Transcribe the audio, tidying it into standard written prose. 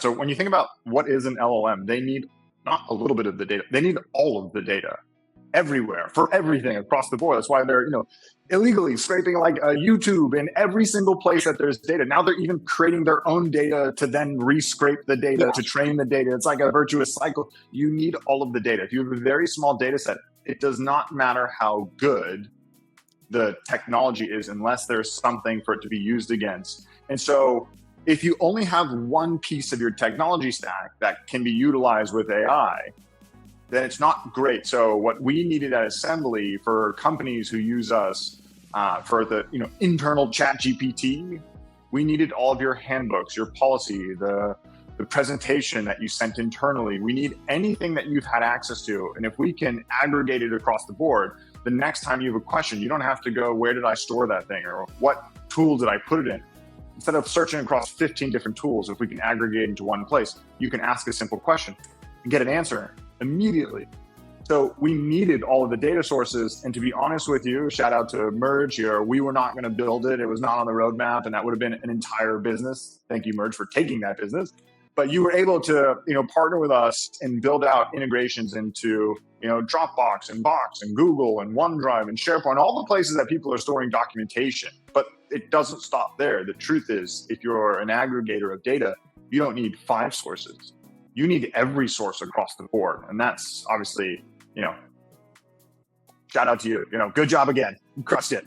So when you think about what is an LLM, they need not a little bit of the data, they need all of the data everywhere for everything across the board. That's why they're, illegally scraping like YouTube in every single place that there's data. Now they're even creating their own data to then re-scrape the data to train the data. It's like a virtuous cycle. You need all of the data. If you have a very small data set, it does not matter how good the technology is unless there's something for it to be used against. And so if you only have one piece of your technology stack that can be utilized with AI, then it's not great. So what we needed at Assembly for companies who use us for the internal chat GPT, we needed all of your handbooks, your policy, the presentation that you sent internally. We need anything that you've had access to. And if we can aggregate it across the board, the next time you have a question, you don't have to go, where did I store that thing? Or what tool did I put it in? Instead of searching across 15 different tools, if we can aggregate into one place, you can ask a simple question and get an answer immediately. So we needed all of the data sources. And to be honest with you, shout out to Merge here, we were not going to build it. It was not on the roadmap, and that would have been an entire business. Thank you, Merge, for taking that business. But you were able to, partner with us and build out integrations into, Dropbox and Box and Google and OneDrive and SharePoint, all the places that people are storing documentation. But it doesn't stop there. The truth is, if you're an aggregator of data, you don't need 5 sources. You need every source across the board. And that's obviously, shout out to you. Good job again. You crushed it.